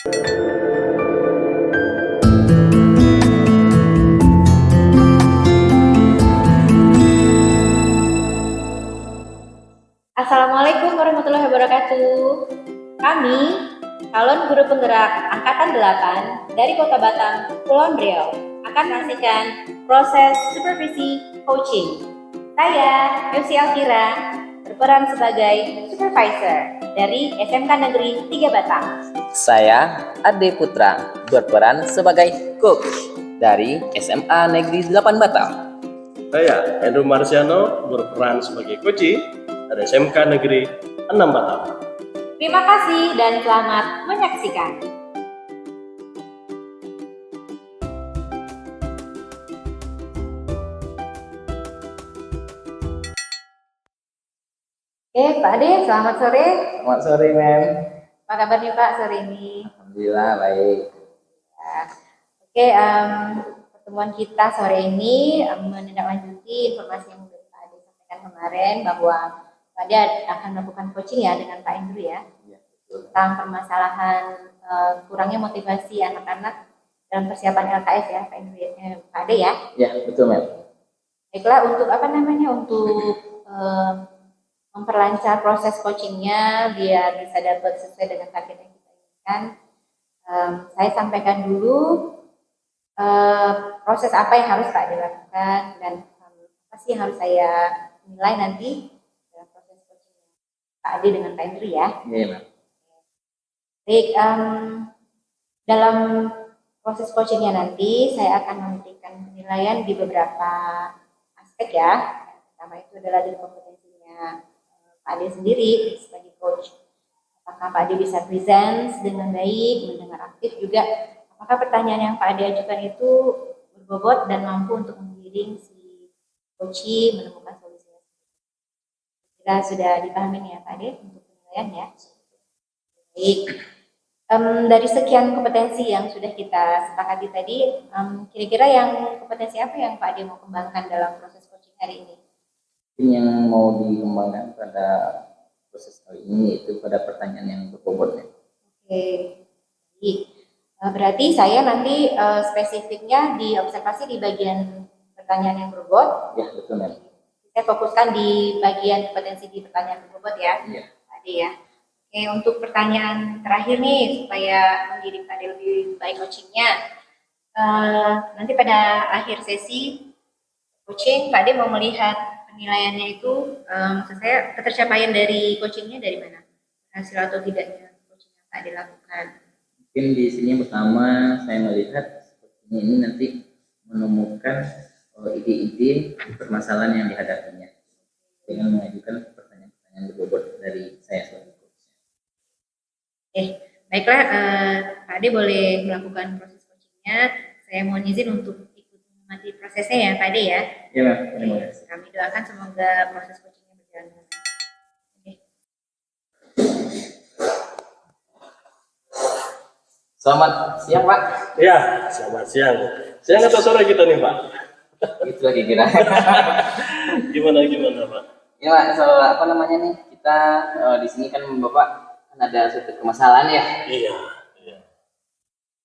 Assalamualaikum warahmatullahi wabarakatuh. Kami, calon guru penggerak Angkatan 8 dari Kota Batam, Kepulauan Riau, akan menyaksikan proses supervisi coaching. Saya, Yosi Alkira, berperan sebagai supervisor dari SMK Negeri 3 Batam. Saya, Ade Putra, berperan sebagai coach dari SMA Negeri 8 Batam. Saya, Andrew Marciano, berperan sebagai coach dari SMK Negeri 6 Batam. Terima kasih dan selamat menyaksikan. Pak Ade, selamat sore. Selamat sore, Mem. Apa kabarnya Pak sore ini? Alhamdulillah baik. Pertemuan kita sore ini menindaklanjuti informasi yang sudah Pak Ade sampaikan kemarin bahwa Pak Ade akan melakukan coaching ya dengan Pak Andrew ya, tentang permasalahan kurangnya motivasi anak-anak dalam persiapan LKS ya, Pak Andrew, Pak Ade ya. Ya, betul, Mem. Baiklah, untuk memperlancar proses coachingnya biar bisa dapat sesuai dengan target yang kita inginkan, saya sampaikan dulu proses apa yang harus Pak Ade lakukan dan apa sih yang harus saya nilai nanti dalam proses coaching Pak Ade dengan Pak Andrew ya. Iya, Mem. Baik, dalam proses coachingnya nanti saya akan memberikan penilaian di beberapa aspek ya. Yang pertama itu adalah dari kompetensinya Pak Ade sendiri sebagai coach. Apakah Pak Ade bisa present dengan baik, mendengar aktif juga. Apakah pertanyaan yang Pak Ade ajukan itu berbobot dan mampu untuk menggiring si coach menemukan solusinya. Kita sudah dipahami ya Pak Ade untuk penilaian ya. Baik. Dari sekian kompetensi yang sudah kita sepakati tadi, kira-kira yang kompetensi apa yang Pak Ade mau kembangkan dalam proses coaching hari ini? Yang mau dikembangkan pada proses kali ini itu pada pertanyaan yang berbobot. Oke, baik. Berarti saya nanti spesifiknya diobservasi di bagian pertanyaan yang berbobot. Ya, betul, Mem. Saya fokuskan di bagian kompetensi di pertanyaan berbobot ya, Ya. Pak Ade ya. Oke, untuk pertanyaan terakhir nih supaya mendidik Pak Ade lebih baik coachingnya. Nanti pada akhir sesi coaching Pak Ade mau melihat penilaiannya itu, maksud saya ketercapaian dari coachingnya dari mana? Hasil atau tidaknya coaching yang Pak Ade lakukan. Mungkin di sini pertama saya melihat sepertinya ini nanti menemukan ide-ide permasalahan yang dihadapinya dengan mengajukan pertanyaan-pertanyaan berbobot dari saya sebagai coach. Baiklah, Pak Ade boleh melakukan proses coachingnya. Saya mohon izin untuk ikut mengamati prosesnya ya Pak Ade ya. Ya, Mem. Kami doakan semoga proses coachingnya berjalan dengan baik. Selamat siang, Pak. Ya, selamat siang. Siang atau sore kita nih, Pak? Itu lagi kira. Gimana Pak? Ya, Pak, soal apa namanya nih? Kita di sini kan Bapak kan ada suatu permasalahan ya. Iya.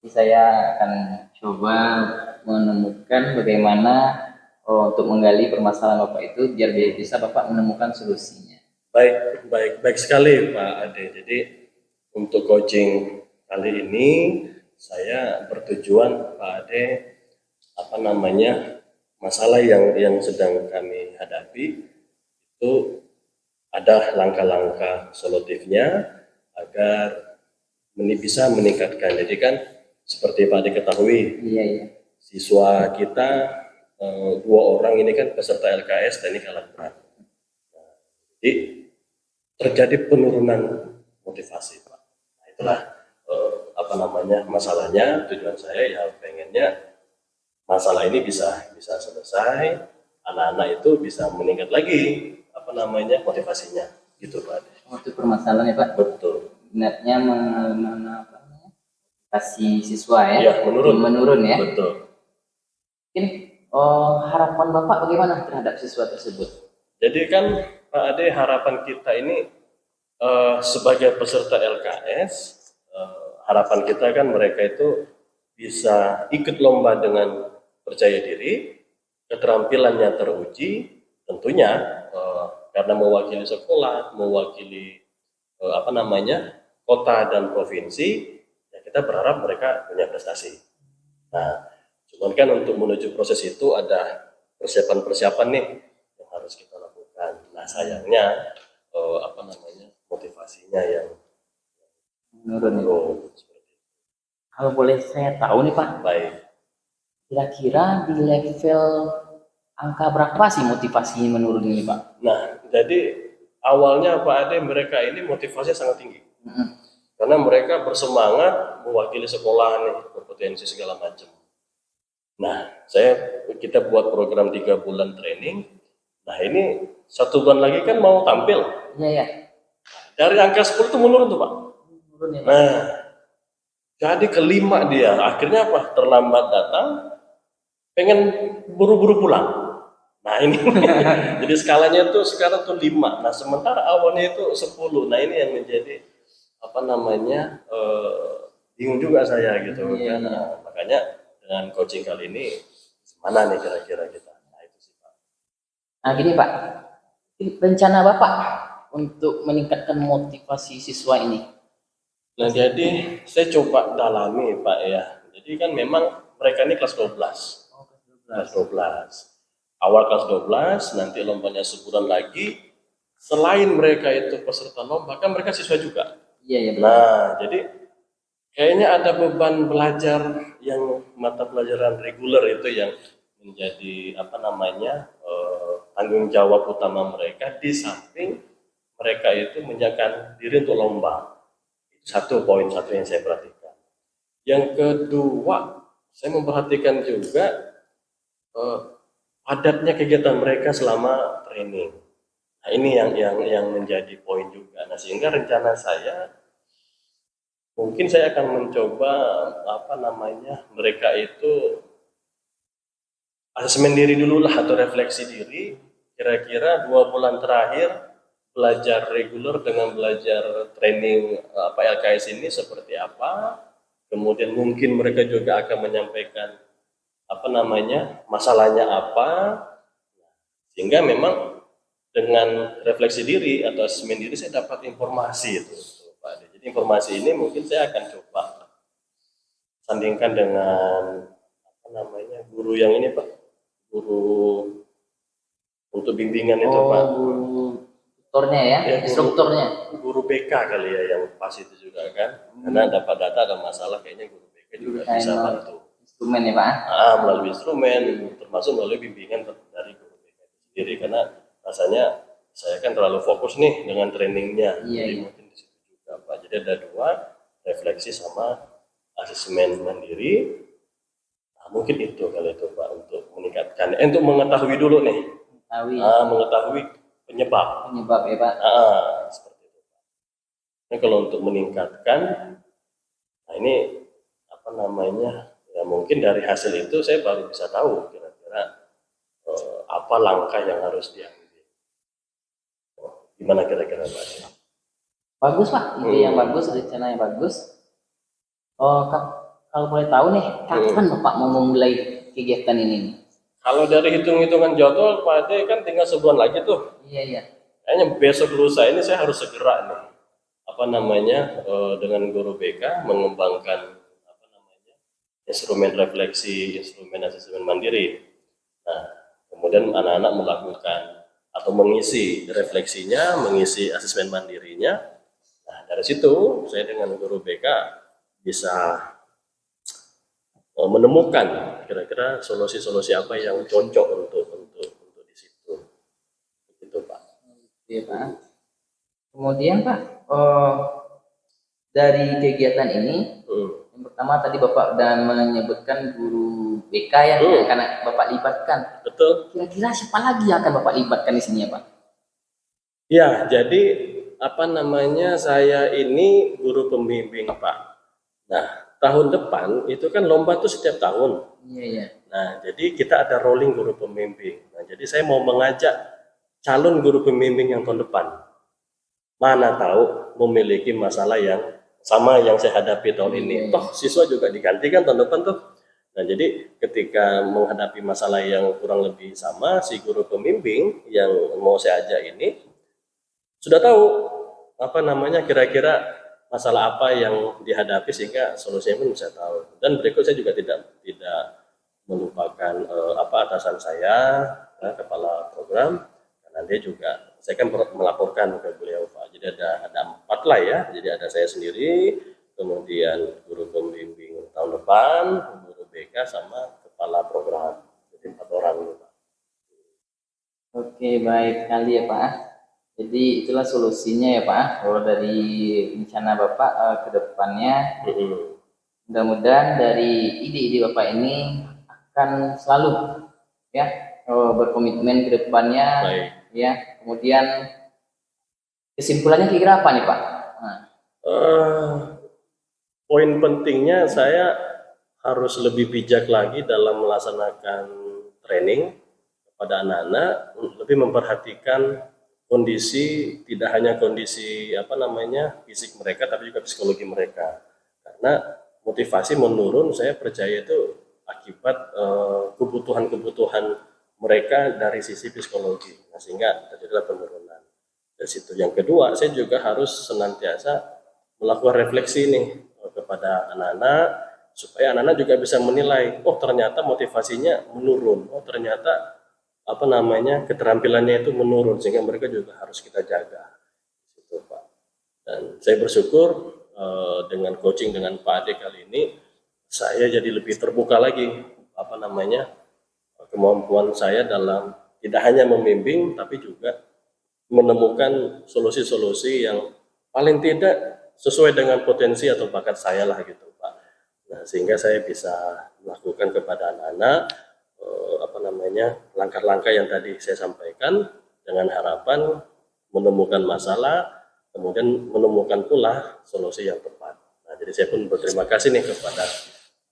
Jadi saya akan coba menemukan bagaimana untuk menggali permasalahan Bapak itu biar bisa Bapak menemukan solusinya. Baik sekali Pak Ade. Jadi untuk coaching kali ini saya bertujuan Pak Ade masalah yang sedang kami hadapi itu ada langkah-langkah solutifnya agar bisa meningkatkan. Jadi kan seperti Pak Ade ketahui, Iya. siswa kita 2 orang ini kan peserta LKS teknik alat berat. Jadi terjadi penurunan motivasi Pak. Nah, itulah masalahnya. Tujuan saya ya pengennya masalah ini bisa selesai, anak-anak itu bisa meningkat lagi motivasinya gitu Pak. Itu permasalahan ya Pak. Betul. Minatnya kasih siswa ya. Iya, menurun ya. Betul. Mungkin harapan Bapak bagaimana terhadap siswa tersebut? Jadi kan Pak Ade, harapan kita ini sebagai peserta LKS harapan kita kan mereka itu bisa ikut lomba dengan percaya diri, keterampilannya teruji, tentunya karena mewakili sekolah, mewakili kota dan provinsi, ya kita berharap mereka punya prestasi. Nah, cuman kan untuk menuju proses itu ada persiapan-persiapan nih yang harus kita lakukan. Nah, sayangnya motivasinya yang menurun nih, Pak. menurun. Kalau boleh saya tahu nih Pak, Baik. kira-kira di level angka berapa sih motivasinya menurun ini Pak? Nah, jadi awalnya Pak Ade mereka ini motivasinya sangat tinggi. Karena mereka bersemangat mewakili sekolah nih, berpotensi segala macam. Nah, kita buat program 3 bulan training. Nah, ini 1 bulan lagi kan mau tampil. Iya ya. Dari angka 10 itu menurun tuh Pak. Menurun ya Pak. Nah, jadi kelima dia. Akhirnya apa? Terlambat datang, pengen buru-buru pulang. Nah ini, jadi skalanya itu sekarang tuh 5. Nah sementara awalnya itu 10. Nah ini yang menjadi bingung juga saya gitu kan. Nah, makanya dengan coaching kali ini mana nih kira-kira kita? Nah itu sih Pak. Nah gini Pak, rencana Bapak untuk meningkatkan motivasi siswa ini? Nah jadi saya coba dalami Pak ya. Jadi kan memang mereka ini kelas 12. Kelas 12. Awal kelas 12, nanti lombanya sebulan lagi. Selain mereka itu peserta lomba, kan mereka siswa juga. Iya ya. Nah, jadi kayaknya ada beban belajar yang mata pelajaran reguler itu yang menjadi tanggung jawab utama mereka, di samping mereka itu menyiapkan diri untuk lomba. Itu poin satu yang saya perhatikan. Yang kedua, saya memperhatikan juga padatnya kegiatan mereka selama training. Nah, ini yang menjadi poin juga. Nah, sehingga rencana saya mungkin saya akan mencoba mereka itu asesmen diri dulu lah atau refleksi diri. Kira-kira 2 bulan terakhir belajar reguler dengan belajar training LKS ini seperti apa. Kemudian mungkin mereka juga akan menyampaikan masalahnya apa, sehingga memang dengan refleksi diri atau asesmen diri saya dapat informasi itu Pak. Jadi informasi ini mungkin saya akan coba sandingkan dengan guru yang ini Pak, guru untuk bimbingan itu Pak. Guru tutornya ya, instrukturnya. Guru BK kali ya yang pas itu juga kan, karena dapat data ada masalah kayaknya guru BK juga bisa bantu. Instrumen ya Pak? Melalui instrumen, termasuk melalui bimbingan dari guru BK sendiri, karena rasanya saya kan terlalu fokus nih dengan trainingnya. Jadi mungkin di situ juga Pak. Jadi ada 2, refleksi sama asesmen mandiri. Nah, mungkin itu kali itu Pak untuk meningkatkan, untuk mengetahui dulu nih. Mengetahui penyebab ya Pak. Seperti itu Pak. Nah, kalau untuk meningkatkan, nah ini ya mungkin dari hasil itu saya baru bisa tahu kira-kira apa langkah yang harus diambil. Gimana kira-kira Pak? Bagus Pak, ide yang bagus, rencana yang bagus. Kalau boleh tahu nih, kapan Bapak mau memulai kegiatan ini? Kalau dari hitung-hitungan jadwal Pak Ade kan tinggal sebulan lagi tuh. Iya. Kayaknya besok lusa ini saya harus segera nih. Dengan guru BK mengembangkan instrumen refleksi, instrumen asesmen mandiri. Nah, kemudian anak-anak melakukan atau mengisi refleksinya, mengisi asesmen mandirinya. Nah, dari situ saya dengan guru BK bisa menemukan kira-kira solusi-solusi apa yang cocok untuk di situ. Begitu Pak. Iya Pak. Kemudian Pak, dari kegiatan ini, yang pertama tadi Bapak sudah menyebutkan guru BK ya, yang akan Bapak libatkan. Betul. Kira-kira siapa lagi yang akan Bapak libatkan di sini ya Pak? Ya, jadi saya ini guru pembimbing Pak. Nah, tahun depan itu kan lomba tuh setiap tahun. Iya. Nah, jadi kita ada rolling guru pembimbing. Nah, jadi saya mau mengajak calon guru pembimbing yang tahun depan. Mana tahu memiliki masalah yang sama yang saya hadapi tahun ini. Toh siswa juga diganti kan tahun depan tuh. Nah, jadi ketika menghadapi masalah yang kurang lebih sama, si guru pembimbing yang mau saya ajak ini sudah tahu apa namanya kira-kira masalah apa yang dihadapi sehingga solusinya pun bisa tahu. Dan berikut saya juga tidak melupakan apa atasan saya, ya, kepala program, karena dia juga saya kan melaporkan ke beliau Pak. Jadi ada 4 lah ya. Jadi ada saya sendiri, kemudian guru pembimbing tahun depan, guru BK sama kepala program. Jadi 4 orang ini Pak. Oke, baik sekali ya Pak. Jadi itulah solusinya ya Pak. Kalau dari rencana Bapak ke depannya, mudah-mudahan dari ide-ide Bapak ini akan selalu ya berkomitmen ke depannya. Baik. Ya. Kemudian kesimpulannya kira-kira apa nih Pak? Nah. Poin pentingnya saya harus lebih bijak lagi dalam melaksanakan training kepada anak-anak, lebih memperhatikan kondisi, tidak hanya kondisi fisik mereka tapi juga psikologi mereka. Karena motivasi menurun saya percaya itu akibat kebutuhan-kebutuhan mereka dari sisi psikologi. Nah, sehingga terjadilah penurunan. Dari situ yang kedua, saya juga harus senantiasa melakukan refleksi nih kepada anak-anak supaya anak-anak juga bisa menilai, oh ternyata motivasinya menurun, oh ternyata keterampilannya itu menurun, sehingga mereka juga harus kita jaga. Gitu, Pak. Dan saya bersyukur dengan coaching dengan Pak Ade kali ini, saya jadi lebih terbuka lagi kemampuan saya dalam tidak hanya membimbing, tapi juga menemukan solusi-solusi yang paling tidak sesuai dengan potensi atau bakat saya lah gitu Pak. Nah, sehingga saya bisa melakukan kepada anak-anak langkah-langkah yang tadi saya sampaikan dengan harapan menemukan masalah, kemudian menemukan pula solusi yang tepat. Nah, jadi saya pun berterima kasih nih kepada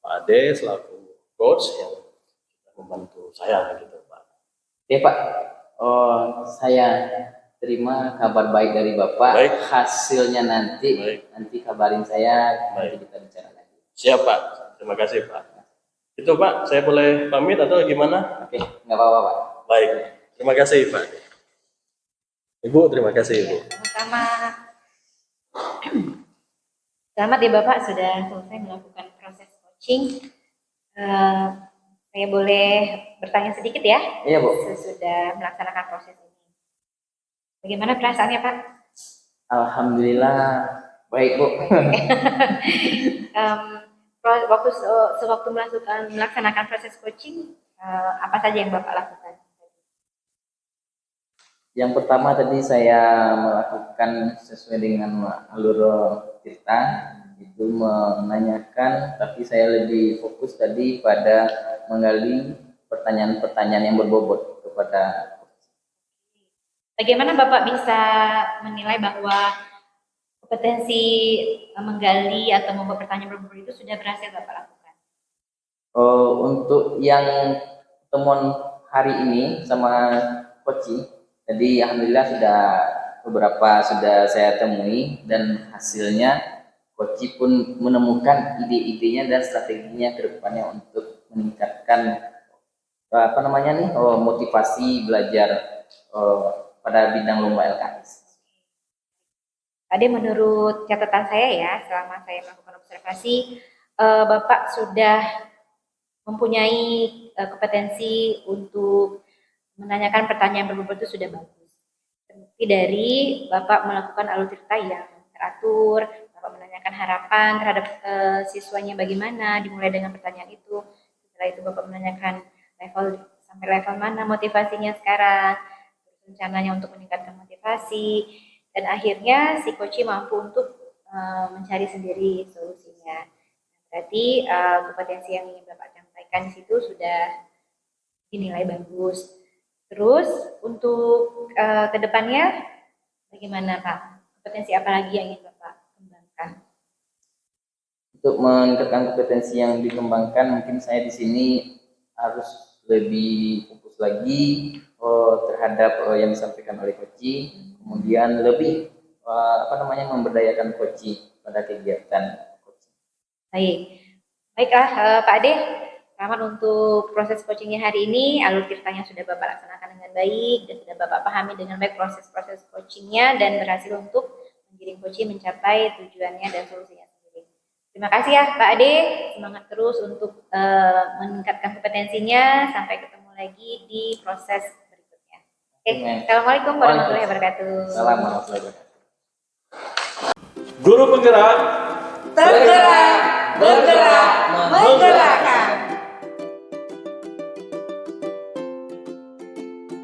Pak Ade selaku coach yang membantu saya gitu Pak. Oke Pak, saya terima kabar baik dari Bapak. Baik. Hasilnya nanti kabarin saya. Nanti kita bicara lagi. Siap Pak, terima kasih Pak. Itu Pak, saya boleh pamit atau gimana? Oke, nggak apa-apa Pak. Baik, terima kasih Pak. Ibu, terima kasih Ibu. Sama-sama. Selamat ya Bapak sudah selesai melakukan proses coaching. Saya boleh bertanya sedikit ya? Iya Bu. Sesudah melaksanakan proses ini. Bagaimana perasaannya Pak? Alhamdulillah baik Bu. Sewaktu melaksanakan proses coaching, apa saja yang Bapak lakukan? Yang pertama tadi saya melakukan sesuai dengan alur kita, itu menanyakan, tapi saya lebih fokus tadi pada menggali pertanyaan-pertanyaan yang berbobot kepada. Bagaimana Bapak bisa menilai bahwa kompetensi menggali atau membuat pertanyaan berbobot itu sudah berhasil Bapak lakukan? Untuk yang temuan hari ini sama Koci, jadi alhamdulillah beberapa sudah saya temui dan hasilnya Koci pun menemukan ide-idenya dan strateginya ke depannya untuk meningkatkan motivasi belajar pada bidang lomba LKS. Tadi menurut catatan saya ya, selama saya melakukan observasi, Bapak sudah mempunyai kompetensi untuk menanyakan pertanyaan berbobot itu sudah bagus. Terbukti dari Bapak melakukan alur cerita yang teratur, Bapak menanyakan harapan terhadap siswanya bagaimana, dimulai dengan pertanyaan itu. Setelah itu Bapak menanyakan sampai level mana motivasinya sekarang, rencananya untuk meningkatkan motivasi, dan akhirnya si coach mampu untuk mencari sendiri solusinya. Berarti kompetensi yang ingin Bapak sampaikan di situ sudah dinilai bagus. Terus untuk kedepannya bagaimana Pak? Kompetensi apa lagi yang ingin Bapak kembangkan? Untuk meningkatkan kompetensi yang dikembangkan, mungkin saya di sini harus lebih fokus lagi terhadap yang disampaikan oleh Koci, kemudian lebih memberdayakan Koci pada kegiatan coaching. Baik, baiklah Pak Ade. Selamat untuk proses coachingnya hari ini. Alur ceritanya sudah Bapak laksanakan dengan baik dan sudah Bapak pahami dengan baik proses-proses coachingnya dan berhasil untuk menggiring coaching mencapai tujuannya dan solusinya sendiri. Terima kasih ya Pak Ade. Semangat terus untuk meningkatkan kompetensinya. Sampai ketemu lagi di proses berikutnya. Oke, Assalamualaikum warahmatullahi wabarakatuh. Assalamualaikum warahmatullahi wabarakatuh. Guru penggerak Tergerak, bergerak, menggerakkan.